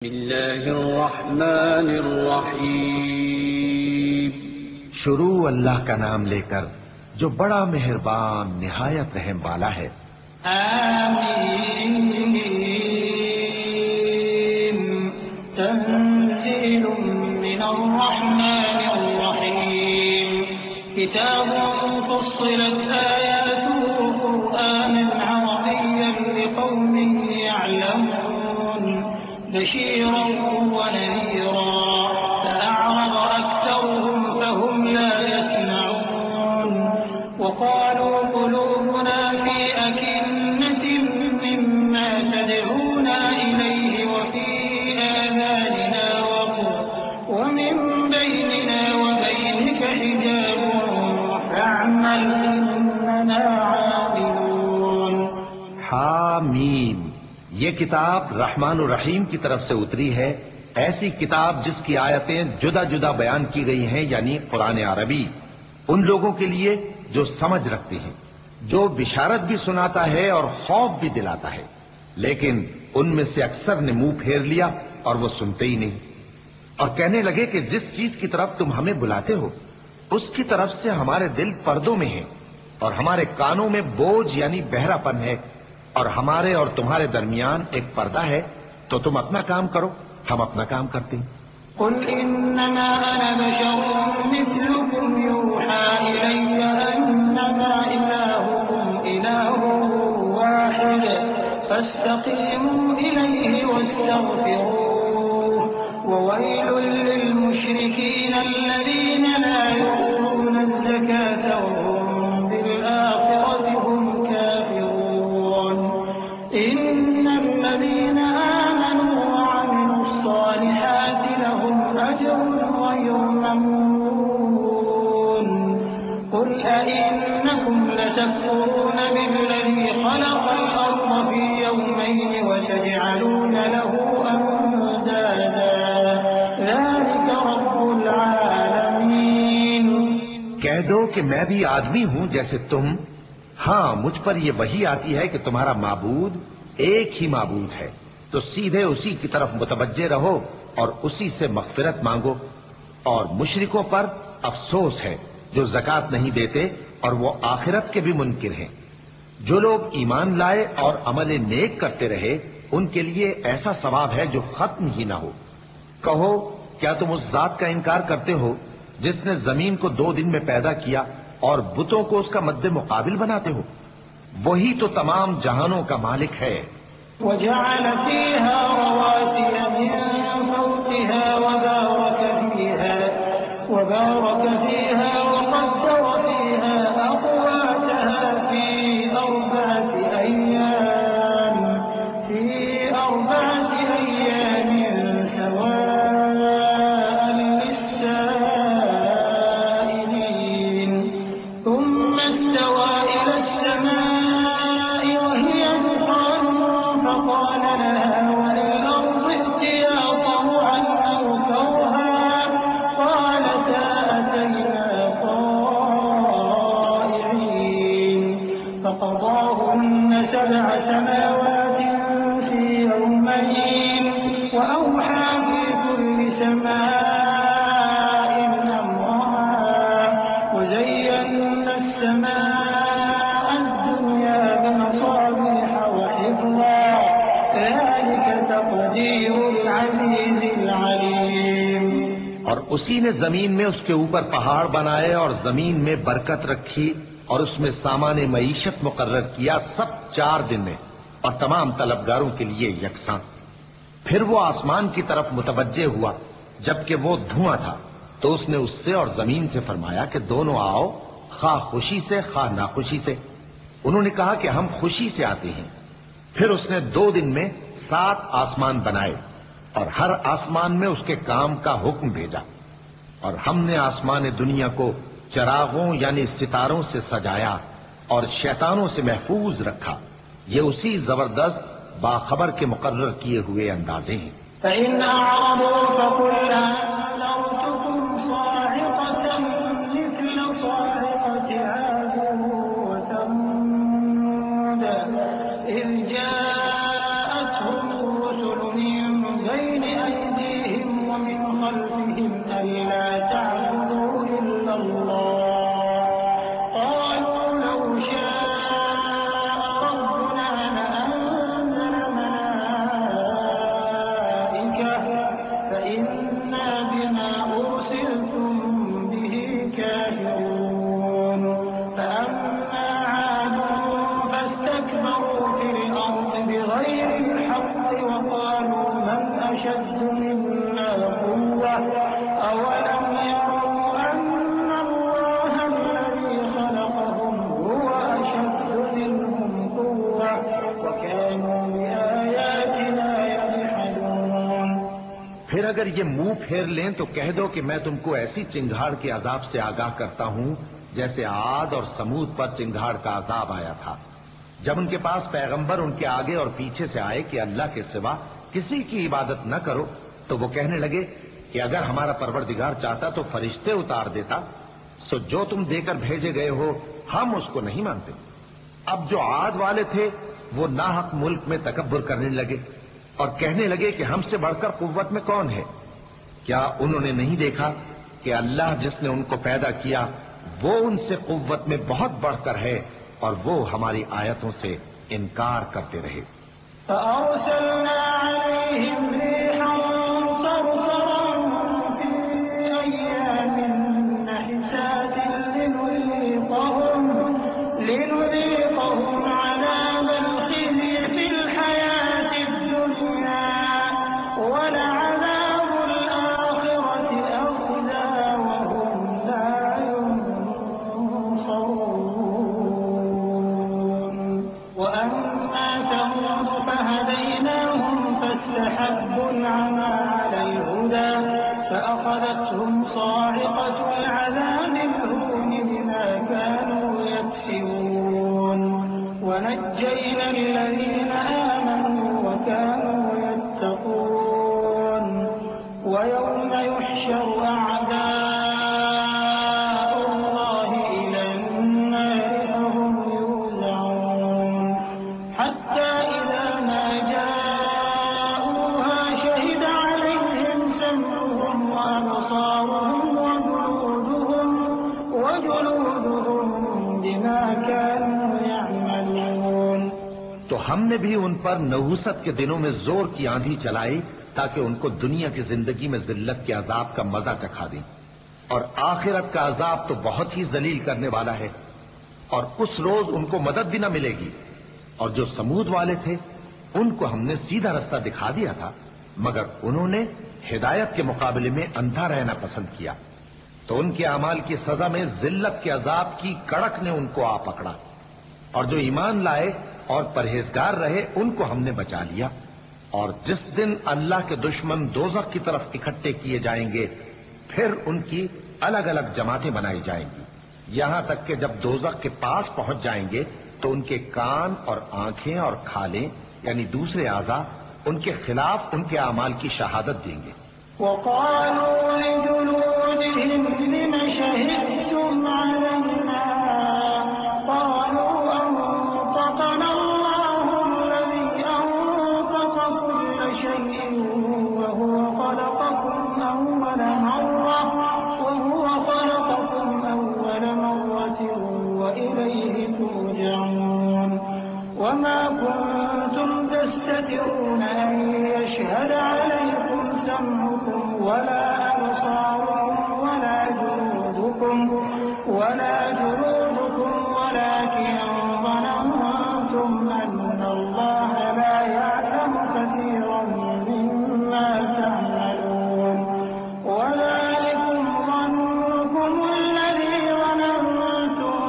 بسم اللہ الرحمن الرحیم۔ شروع اللہ کا نام لے کر جو بڑا مہربان نہایت رحم والا ہے۔ آمین۔ تنزیل من الرحمن الرحیم۔ کتاب فصلت آیاته قرآنا عربیا لقوم يعلمون بشيرا ونذيرا فأعرض أكثرهم فهم لا يسمعون وقالوا قلوبنا في أكنة مما تدعونا إليه وفي آذاننا وقر ومن بيننا وبينك حجاب فاعمل إننا عاملون۔ حامیم، یہ کتاب رحمان الرحیم کی طرف سے اتری ہے، ایسی کتاب جس کی آیتیں جدا جدا بیان کی گئی ہیں، یعنی قرآن عربی، ان لوگوں کے لیے جو سمجھ رکھتے ہیں، جو بشارت بھی سناتا ہے اور خوف بھی دلاتا ہے، لیکن ان میں سے اکثر نے منہ پھیر لیا اور وہ سنتے ہی نہیں، اور کہنے لگے کہ جس چیز کی طرف تم ہمیں بلاتے ہو اس کی طرف سے ہمارے دل پردوں میں ہیں اور ہمارے کانوں میں بوجھ یعنی بہرا پن ہے، اور ہمارے اور تمہارے درمیان ایک پردہ ہے، تو تم اپنا کام کرو، ہم اپنا کام کرتے ہیں۔ قل انما انا بشر مثلكم يوحى الي انما الهكم اله واحد فاستقيموا اليه واستغفروه وويل للمشركين الذين لا يؤتون الزكاة وهم بالآخرة هم كافرون۔ إن الذين آمنوا وعملوا الصالحات لهم أجر غير ممنون۔ قل أئنكم لتكفرون بالذي خلق الأرض في يومين وتجعلون له أندادا ذلك رب العالمين۔ کہہ دو کہ میں بھی آدمی ہوں جیسے تم، ہاں مجھ پر یہ وحی آتی ہے کہ تمہارا معبود ایک ہی معبود ہے، تو سیدھے اسی کی طرف متوجہ رہو اور اسی سے مغفرت مانگو۔ اور مشرکوں پر افسوس ہے جو زکوٰۃ نہیں دیتے اور وہ آخرت کے بھی منکر ہیں۔ جو لوگ ایمان لائے اور عمل نیک کرتے رہے ان کے لیے ایسا ثواب ہے جو ختم ہی نہ ہو۔ کہو کیا تم اس ذات کا انکار کرتے ہو جس نے زمین کو 2 دن میں پیدا کیا اور بتوں کو اس کا مد مقابل بناتے ہو؟ وہی تو تمام جہانوں کا مالک ہے۔ وجعل فيها رواسي من فوقها وبارك فيها وقدر فيها أقواتها في أربعة أيام سواء للسائلين ثم استوى إلى السماء وهي دخان فقال لها وللأرض ائتيا طوعا أو كرها قالتا أتينا طائعين فقضاهن 7 سماوات في يومين وأوحى في كل سماء أمرها وزينا السماء الدنيا بمصابيح وحفظا ذلك تقدير العزيز العليم۔ اور اسی نے زمین میں اس کے اوپر پہاڑ بنائے اور زمین میں برکت رکھی اور اس میں سامان معیشت مقرر کیا، سب 4 دن میں اور تمام طلبگاروں کے لیے یکساں۔ پھر وہ آسمان کی طرف متوجہ ہوا جبکہ وہ دھواں تھا، تو اس نے اس سے اور زمین سے فرمایا کہ دونوں آؤ، خواہ خوشی سے خواہ ناخوشی سے۔ انہوں نے کہا کہ ہم خوشی سے آتے ہیں۔ پھر اس نے 2 دن میں 7 آسمان بنائے اور ہر آسمان میں اس کے کام کا حکم بھیجا، اور ہم نے آسمان دنیا کو چراغوں یعنی ستاروں سے سجایا اور شیطانوں سے محفوظ رکھا۔ یہ اسی زبردست باخبر کے مقرر کیے ہوئے اندازے ہیں۔ فإن أعرضوا فقل أنذرتكم صاعقة مثل صاعقة عاد وثمود إذ جاءتهم الرسل من بين ومن خلفهم ألا تعبدوا إلا الله قالوا لو شاء ربنا لأنزل ملائكة فإنا بما أرسلتم به كافرون فأما عاد فاستكبروا في الأرض بغير الحق وقالوا من أشد منا قوة أولم يروا أن الله الذي خلقهم هو أشد منهم قوة وكانوا بآياتنا يجحدون. پھر اگر یہ منہ پھیر لیں تو کہہ دو کہ میں تم کو ایسی چنگھاڑ کے عذاب سے آگاہ کرتا ہوں جیسے عاد اور سمود پر چنگھاڑ کا عذاب آیا تھا جب ان کے پاس پیغمبر ان کے آگے اور پیچھے سے آئے کہ اللہ کے سوا کسی کی عبادت نہ کرو تو وہ کہنے لگے کہ اگر ہمارا پروردگار چاہتا تو فرشتے اتار دیتا سو جو تم دے کر بھیجے گئے ہو ہم اس کو نہیں مانتے. اب جو عاد والے تھے وہ ناحق ملک میں تکبر کرنے لگے اور کہنے لگے کہ ہم سے بڑھ کر قوت میں کون ہے. کیا انہوں نے نہیں دیکھا کہ اللہ جس نے ان کو پیدا کیا وہ ان سے قوت میں بہت بڑھ کر ہے اور وہ ہماری آیتوں سے انکار کرتے رہے. فأرسلنا عليهم ريحا صرصرا في أيام نحسات لنذيقهم عذاب الخزي في الحياة الدنيا ولعذاب الآخرة أخزى وهم لا ينصرون. وأما ثمود فهديناهم فاستحبوا العمى على الهدى فأخذتهم صاعقة العذاب الهون بما كانوا يكسبون. ونجينا الذين آمنوا وكانوا يتقون. ويوم يحشر أعداء الله إلى النار فهم يوزعون حتى إذا ما جاءوها شهد عليهم سمعهم وأبصارهم وجلودهم بما كانوا يعملون. تو ہم نے بھی ان پر نحوست کے دنوں میں زور کی آندھی چلائی تاکہ ان کو دنیا کی زندگی میں ذلت کے عذاب کا مزہ چکھا دیں اور آخرت کا عذاب تو بہت ہی ذلیل کرنے والا ہے اور اس روز ان کو مدد بھی نہ ملے گی. اور جو سمود والے تھے ان کو ہم نے سیدھا رستہ دکھا دیا تھا مگر انہوں نے ہدایت کے مقابلے میں اندھا رہنا پسند کیا تو ان کے اعمال کی سزا میں ذلت کے عذاب کی کڑک نے ان کو آ پکڑا. اور جو ایمان لائے اور پرہیزگار رہے ان کو ہم نے بچا لیا. اور جس دن اللہ کے دشمن دوزخ کی طرف اکٹھے کیے جائیں گے پھر ان کی الگ الگ جماعتیں بنائی جائیں گی یہاں تک کہ جب دوزخ کے پاس پہنچ جائیں گے تو ان کے کان اور آنکھیں اور کھالیں یعنی دوسرے اعضاء ان کے خلاف ان کے اعمال کی شہادت دیں گے. وقالوا لجلودهم لم شهدتم علينا قالوا أنطقنا الله الذي أنطق كل شيء وهو خلقكم أول مرة وإليه ترجعون. وما كنتم تستترون أن يشهد عليكم سمعكم ولا أبصاركم ولا جلودكم ولكن ظننتم أن الله لا يعلم كثيرا مما تعملون. وذلكم ظنكم الذي ظننتم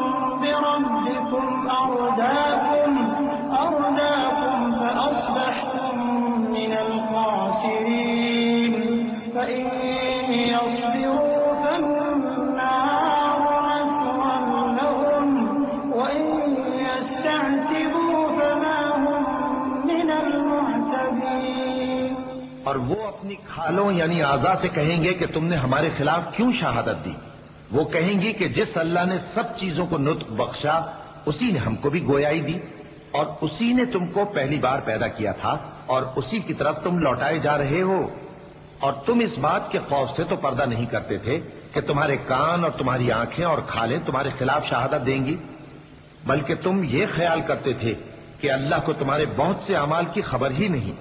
بربكم أرداكم فأصبحتم من الخاسرين. فإن يصبروا فالنار مثوى لهم وإن يستعتبوا فما هم من المعتبين. اور وہ اپنی کھالوں یعنی اعضاء سے کہیں گے کہ تم نے ہمارے خلاف کیوں شہادت دی. وہ کہیں گی کہ جس اللہ نے سب چیزوں کو نطق بخشا اسی نے ہم کو بھی گویائی دی اور اسی نے تم کو پہلی بار پیدا کیا تھا اور اسی کی طرف تم لوٹائے جا رہے ہو. اور تم اس بات کے خوف سے تو پردہ نہیں کرتے تھے کہ تمہارے کان اور تمہاری آنکھیں اور کھالیں تمہارے خلاف شہادت دیں گی، بلکہ تم یہ خیال کرتے تھے کہ اللہ کو تمہارے بہت سے اعمال کی خبر ہی نہیں،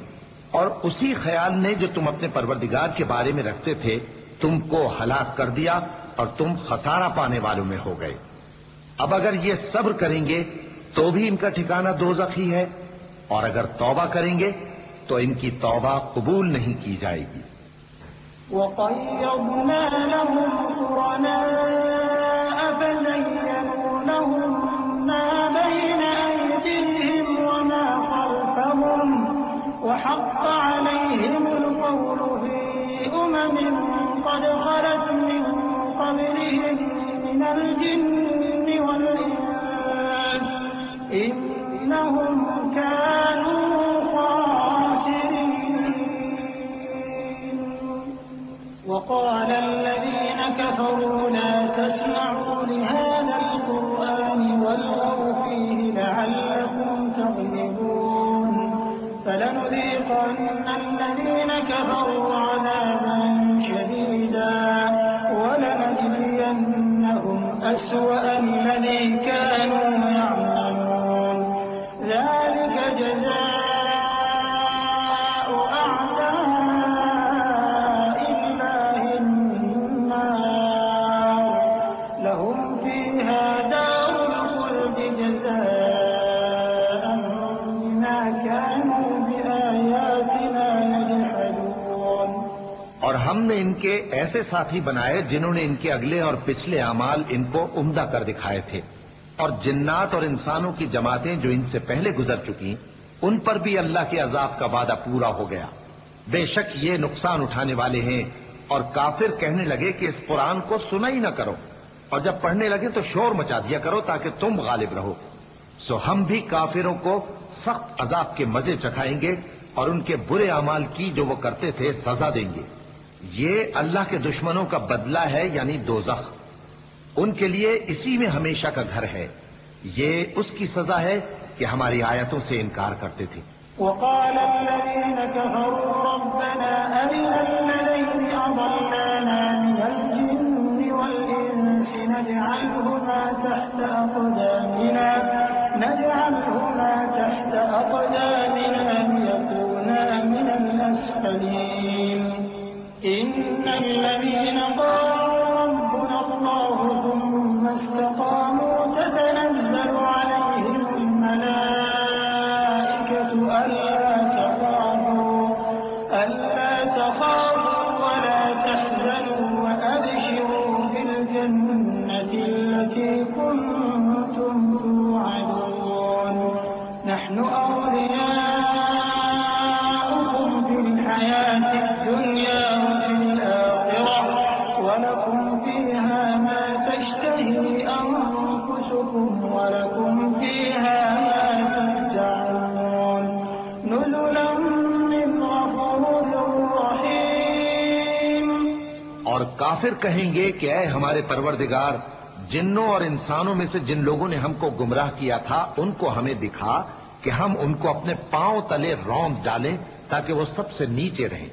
اور اسی خیال نے جو تم اپنے پروردگار کے بارے میں رکھتے تھے تم کو ہلاک کر دیا اور تم خسارہ پانے والوں میں ہو گئے۔ اب اگر یہ صبر کریں گے تو بھی ان کا ٹھکانہ دوزخ ہی ہے، اور اگر توبہ کریں گے تو ان کی توبہ قبول نہیں کی جائے گی۔ وَقَيَّضْنَا لَهُمْ قُرَنَاءَ فَزَيَّنُوا لَهُم مَّا بَيْنَ أَيْدِيهِمْ وَمَا خَلْفَهُمْ وَحَقَّ عَلَيْهِمُ الْقَوْلُ فِي أُمَمٍ قَدْ خَلَتْ مِن قَبْلِهِم مِّنَ الْجِنِّ وَالْإِنسِ إِنَّهُمْ كَانُوا وقال الذين كفروا لا تسمعوا لهذا القرآن والغوا فيه لعلكم تغلبون فلنذيقن الذين كفروا عذابا شديدا ولنجزينهم أسوأ الذي كانوا يعملون ذلك جزاء اور ہم نے ان کے ایسے ساتھی بنائے جنہوں نے ان کے اگلے اور پچھلے اعمال ان کو عمدہ کر دکھائے تھے، اور جنات اور انسانوں کی جماعتیں جو ان سے پہلے گزر چکی ان پر بھی اللہ کے عذاب کا وعدہ پورا ہو گیا۔ بے شک یہ نقصان اٹھانے والے ہیں۔ اور کافر کہنے لگے کہ اس قرآن کو سنا ہی نہ کرو، اور جب پڑھنے لگے تو شور مچا دیا کرو تاکہ تم غالب رہو۔ سو ہم بھی کافروں کو سخت عذاب کے مزے چکھائیں گے اور ان کے برے اعمال کی جو وہ کرتے تھے سزا دیں گے۔ یہ اللہ کے دشمنوں کا بدلہ ہے، یعنی دوزخ، ان کے لیے اسی میں ہمیشہ کا گھر ہے۔ یہ اس کی سزا ہے کہ ہماری آیتوں سے انکار کرتے تھے۔ وقال الذين كفروا ربنا أرنا الذين أضلانا من الجن والإنس نجعلهما تحت أقدامنا ليكونا من الأسفلين إن الذين قالوا ربنا الله ثم استقاموا تتنزل عليهم الملائكة ألا تخافوا ولا تحزنوا وأبشروا بالجنة التي كنتم توعدون نحن أولياؤكم في الحياة الدنيا ولكم فيها ما تشتهي أنفسكم ولكم فيها ما تدعون نزلا من غفور رحيم۔ اور کافر کہیں گے کہ اے ہمارے پروردگار، جنوں اور انسانوں میں سے جن لوگوں نے ہم کو گمراہ کیا تھا ان کو ہمیں دکھا کہ ہم ان کو اپنے پاؤں تلے روند ڈالیں تاکہ وہ سب سے نیچے رہیں۔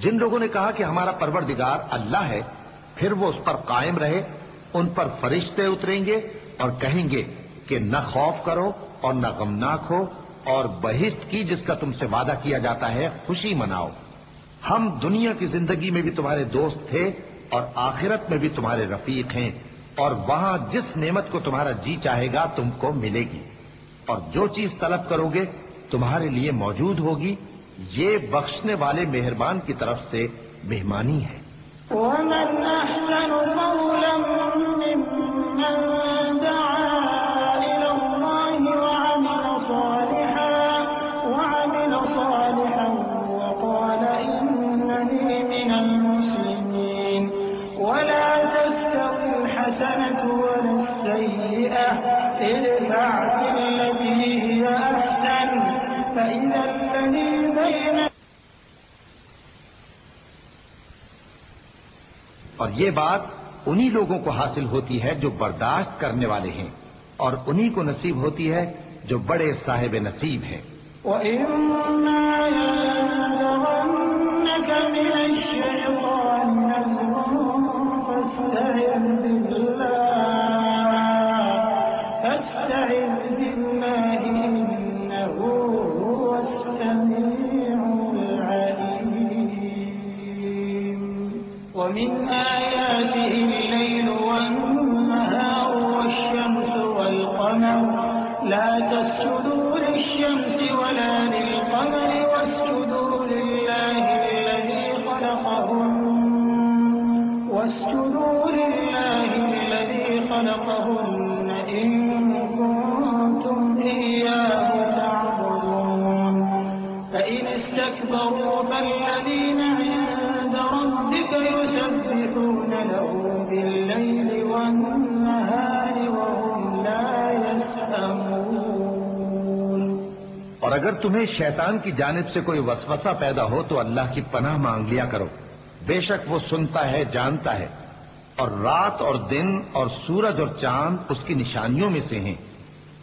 جن لوگوں نے کہا کہ ہمارا پروردگار اللہ ہے، پھر وہ اس پر قائم رہے، ان پر فرشتے اتریں گے اور کہیں گے کہ نہ خوف کرو اور نہ غمناک ہو، اور بہشت کی جس کا تم سے وعدہ کیا جاتا ہے خوشی مناؤ۔ ہم دنیا کی زندگی میں بھی تمہارے دوست تھے اور آخرت میں بھی تمہارے رفیق ہیں، اور وہاں جس نعمت کو تمہارا جی چاہے گا تم کو ملے گی، اور جو چیز طلب کرو گے تمہارے لیے موجود ہوگی۔ یہ بخشنے والے مہربان کی طرف سے مہمانی ہے۔ ومن أحسن قولا ممن دعا إلى الله وعمل صالحا وقال إنني من المسلمين ولا تستوي الحسنة ولا السيئة ادفع بالتي هي أحسن فإذا الذي بينك اور یہ بات انہی لوگوں کو حاصل ہوتی ہے جو برداشت کرنے والے ہیں، اور انہی کو نصیب ہوتی ہے جو بڑے صاحب نصیب ہیں۔ وَإِمَّا يَنزَغَنَّكَ مِنَ ومن آياته الليل والنهار والشمس والقمر لا تسجدوا للشمس ولا للقمر واسجدوا لله الذي خلقهن إن كنتم إياه تعبدون فإن استكبروا فالذين عند ربك يسبحون له بالليل والنهار وهم لا يسأمون۔ اور اگر تمہیں شیطان کی جانب سے کوئی وسوسہ پیدا ہو تو اللہ کی پناہ مانگ لیا کرو، بے شک وہ سنتا ہے، جانتا ہے۔ اور رات اور دن اور سورج اور چاند اس کی نشانیوں میں سے ہیں۔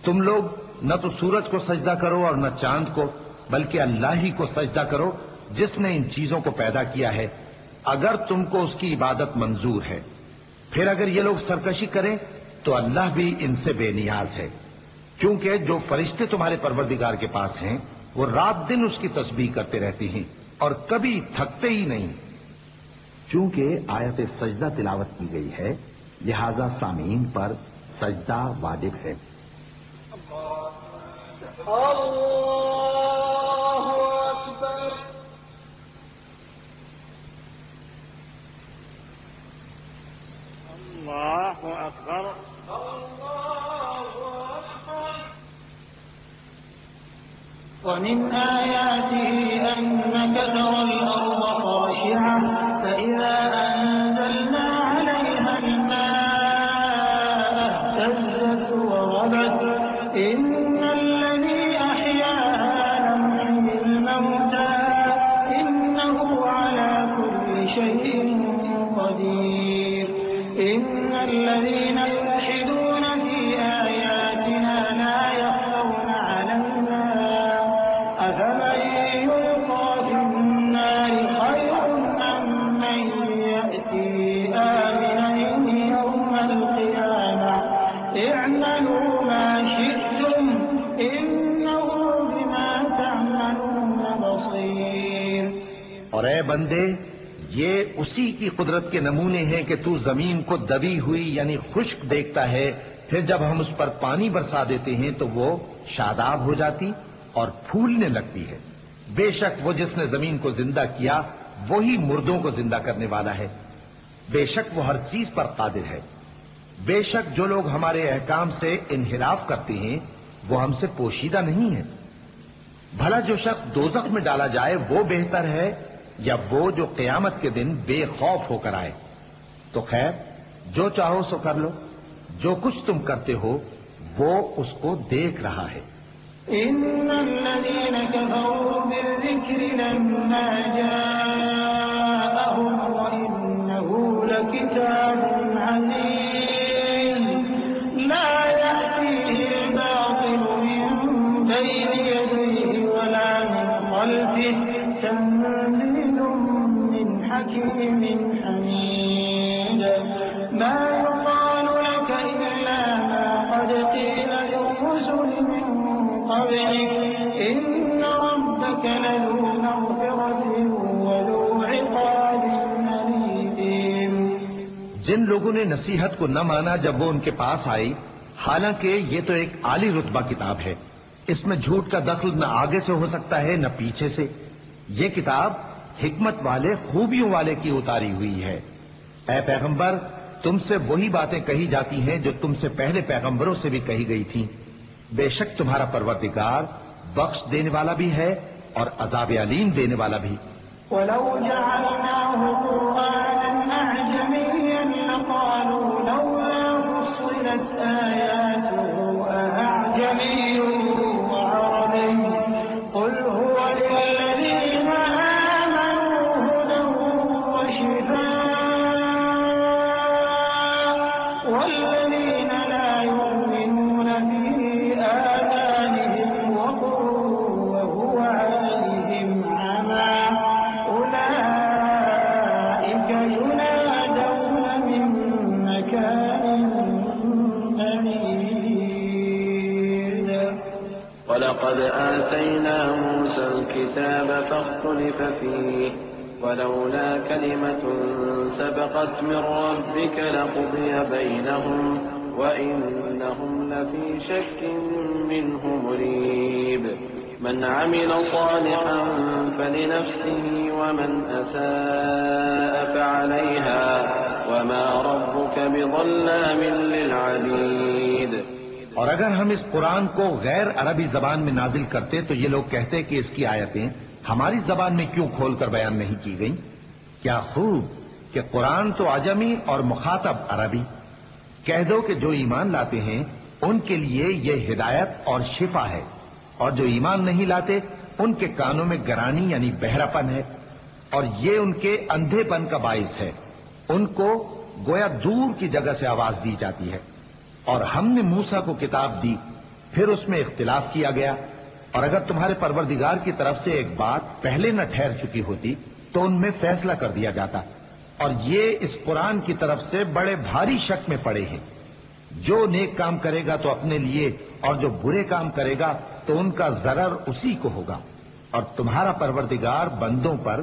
تم لوگ نہ تو سورج کو سجدہ کرو اور نہ چاند کو، بلکہ اللہ ہی کو سجدہ کرو جس نے ان چیزوں کو پیدا کیا ہے، اگر تم کو اس کی عبادت منظور ہے۔ پھر اگر یہ لوگ سرکشی کریں تو اللہ بھی ان سے بے نیاز ہے، کیونکہ جو فرشتے تمہارے پروردگار کے پاس ہیں وہ رات دن اس کی تسبیح کرتے رہتے ہیں اور کبھی تھکتے ہی نہیں۔ چونکہ آیت سجدہ تلاوت کی گئی ہے لہذا سامعین پر سجدہ واجب ہے۔ اللہ اکبر۔ ومن آياته أنك ترى الأرض خاشعة فإذا أنزلنا عليها الماء اهتزت وربت إن الذي أحياها لمحيي الموتى إنه على كل شيء قدير إن الذين يلحدون في آياتنا لا يخفون علينا أفمن يلقى في النار خير أم من يأتي آمنا يوم القيامة اعملوا ما شئتم إنه بما تعملون بصير۔ اور اے بندے، یہ اسی کی قدرت کے نمونے ہیں کہ تو زمین کو دبی ہوئی یعنی خشک دیکھتا ہے، پھر جب ہم اس پر پانی برسا دیتے ہیں تو وہ شاداب ہو جاتی اور پھولنے لگتی ہے۔ بے شک وہ جس نے زمین کو زندہ کیا وہی مردوں کو زندہ کرنے والا ہے، بے شک وہ ہر چیز پر قادر ہے۔ بے شک جو لوگ ہمارے احکام سے انحراف کرتے ہیں وہ ہم سے پوشیدہ نہیں ہیں۔ بھلا جو شخص دوزخ میں ڈالا جائے وہ بہتر ہے یا وہ جو قیامت کے دن بے خوف ہو کر آئے؟ تو خیر جو چاہو سو کر لو، جو کچھ تم کرتے ہو وہ اس کو دیکھ رہا ہے۔ إن الذين كفروا بالذكر لما جاءهم وإنه لكتاب عزيز لا يأتيه الباطل من بين يديه ولا من خلفه تنزيل من حكيم حميد ما يقال لك إلا ما قد قيل للرسل من قبلك إن ربك لذو مغفرة وذو عقاب أليم۔ جن لوگوں نے نصیحت کو نہ مانا جب وہ ان کے پاس آئی، حالانکہ یہ تو ایک عالی رتبہ کتاب ہے، اس میں جھوٹ کا دخل نہ آگے سے ہو سکتا ہے نہ پیچھے سے۔ یہ کتاب حکمت والے خوبیوں والے کی اتاری ہوئی ہے۔ اے پیغمبر، تم سے وہی باتیں کہی جاتی ہیں جو تم سے پہلے پیغمبروں سے بھی کہی گئی تھیں۔ بے شک تمہارا پروردگار بخش دینے والا بھی ہے اور عذاب علیم دینے والا بھی۔ ولو جعلناه قرآنا أعجميا لقالوا لولا فصلت آياته أأعجمي وعربي قل هو للذين آمنوا هدى وشفاء والذين لا يؤمنون في آذانهم وقر وهو عليهم عمى أولئك ينادون من مكان بعيد ولقد آتينا موسى الكتاب فاختلف فيه ولولا كلمة سبقت من ربك لقضي بينهم وإنهم لفي شك منه مريب من عمل صالحا فلنفسه ومن أساء فعليها وما ربك بظلام للعبيد. اور اگر ہم اس قرآن کو غیر عربی زبان میں نازل کرتے تو یہ لوگ کہتے کہ اس کی آیتیں ہماری زبان میں کیوں کھول کر بیان نہیں کی گئیں؟ کیا خوب کہ قرآن تو عجمی اور مخاطب عربی. کہہ دو کہ جو ایمان لاتے ہیں ان کے لیے یہ ہدایت اور شفا ہے، اور جو ایمان نہیں لاتے ان کے کانوں میں گرانی یعنی بہراپن ہے، اور یہ ان کے اندھے پن کا باعث ہے. ان کو گویا دور کی جگہ سے آواز دی جاتی ہے. اور ہم نے موسیٰ کو کتاب دی، پھر اس میں اختلاف کیا گیا، اور اگر تمہارے پروردگار کی طرف سے ایک بات پہلے نہ ٹھہر چکی ہوتی تو ان میں فیصلہ کر دیا جاتا. اور یہ اس قرآن کی طرف سے بڑے بھاری شک میں پڑے ہیں. جو نیک کام کرے گا تو اپنے لیے، اور جو برے کام کرے گا تو ان کا ضرر اسی کو ہوگا. اور تمہارا پروردگار بندوں پر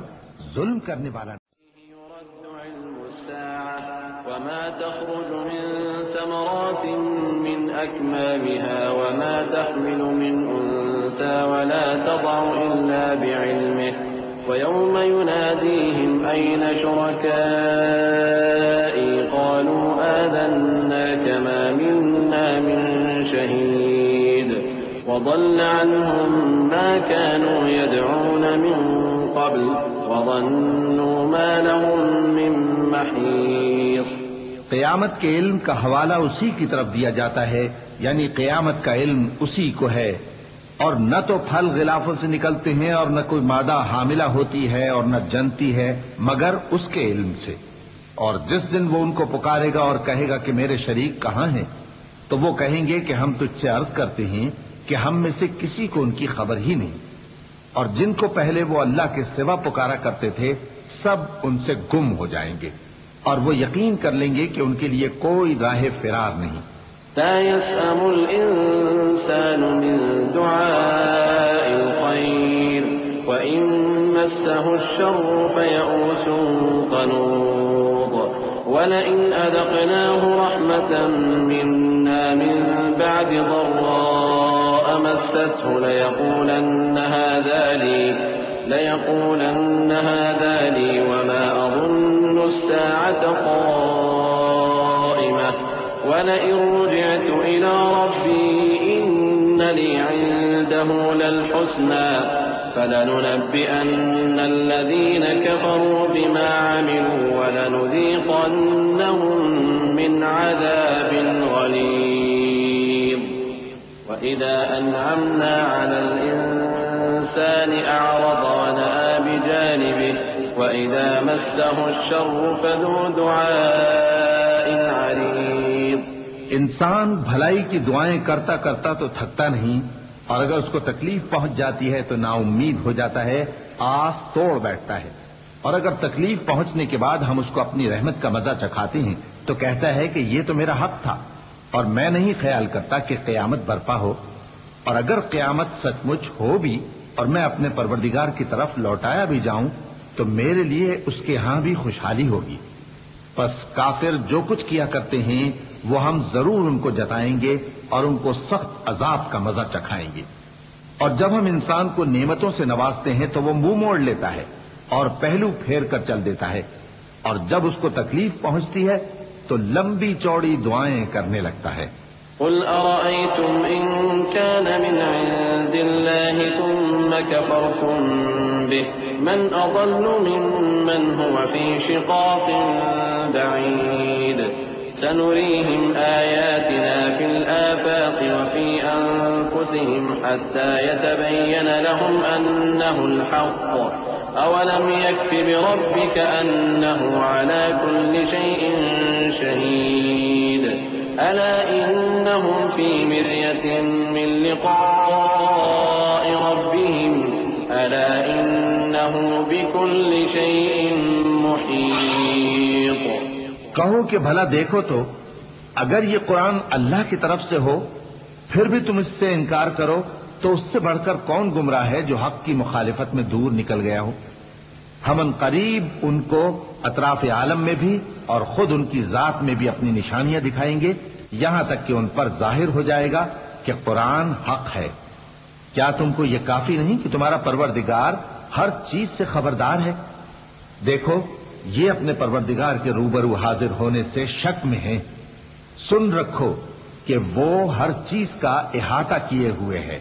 ظلم کرنے والا وما تخرج من ثمرات من أكمامها وما تحمل من أنثى ولا تضع إلا بعلمه ويوم يناديهم أين شركائي قالوا آذناك ما منا من شهيد وضل عنهم ما كانوا يدعون من قبل وظنوا ما لهم من محيص. قیامت کے علم کا حوالہ اسی کی طرف دیا جاتا ہے، یعنی قیامت کا علم اسی کو ہے. اور نہ تو پھل غلافوں سے نکلتے ہیں اور نہ کوئی مادہ حاملہ ہوتی ہے اور نہ جنتی ہے مگر اس کے علم سے. اور جس دن وہ ان کو پکارے گا اور کہے گا کہ میرے شریک کہاں ہیں، تو وہ کہیں گے کہ ہم تجھ سے عرض کرتے ہیں کہ ہم میں سے کسی کو ان کی خبر ہی نہیں. اور جن کو پہلے وہ اللہ کے سوا پکارا کرتے تھے سب ان سے گم ہو جائیں گے، اور وہ یقین کر لیں گے کہ ان کے لیے کوئی راہ فرار نہیں. لا يسأم الإنسان من دعاء الخير وإن مسه الشر فيئوس قنوط ولئن أذقناه رحمة منا من بعد ضراء مسته ليقولن هذا لي وما أظن الساعة قائمة ولئن رجعت إلى ربي إن لي عنده للحسنى فلننبئن الذين كفروا بما عملوا ولنذيقنهم من عذاب غليظ. وإذا أنعمنا على الإنسان أعرض ونأى بجانبه وإذا مسه الشر فذو دعاء عريض. انسان بھلائی کی دعائیں کرتا کرتا تو تھکتا نہیں، اور اگر اس کو تکلیف پہنچ جاتی ہے تو نا امید ہو جاتا ہے، آس توڑ بیٹھتا ہے. اور اگر تکلیف پہنچنے کے بعد ہم اس کو اپنی رحمت کا مزہ چکھاتے ہیں تو کہتا ہے کہ یہ تو میرا حق تھا اور میں نہیں خیال کرتا کہ قیامت برپا ہو. اور اگر قیامت سچ مچ ہو بھی اور میں اپنے پروردگار کی طرف لوٹایا بھی جاؤں تو میرے لیے اس کے ہاں بھی خوشحالی ہوگی. پس کافر جو کچھ کیا کرتے ہیں وہ ہم ضرور ان کو جتائیں گے اور ان کو سخت عذاب کا مزہ چکھائیں گے. اور جب ہم انسان کو نعمتوں سے نوازتے ہیں تو وہ منہ موڑ لیتا ہے اور پہلو پھیر کر چل دیتا ہے، اور جب اس کو تکلیف پہنچتی ہے تو لمبی چوڑی دعائیں کرنے لگتا ہے. قل أرأيتم إن كان من عند الله ثم كفرتم به من أضل ممن هو في شقاق بعيد سنريهم آياتنا في الآفاق وفي أنفسهم حتى يتبين لهم أنه الحق أولم يكف بربك أنه على كل شيء شهيد ألا إنهم في مرية من لقاء ربهم ألا إنه بكل شيء محيط. کہو کہ بھلا دیکھو تو اگر یہ قرآن اللہ کی طرف سے ہو پھر بھی تم اس سے انکار کرو تو اس سے بڑھ کر کون گمراہ ہے جو حق کی مخالفت میں دور نکل گیا ہو. ہم ان قریب ان کو اطراف عالم میں بھی اور خود ان کی ذات میں بھی اپنی نشانیاں دکھائیں گے، یہاں تک کہ ان پر ظاہر ہو جائے گا کہ قرآن حق ہے۔ کیا تم کو یہ کافی نہیں کہ تمہارا پروردگار ہر چیز سے خبردار ہے؟ دیکھو، یہ اپنے پروردگار کے روبرو حاضر ہونے سے شک میں ہیں۔ سن رکھو کہ وہ ہر چیز کا احاطہ کیے ہوئے ہے۔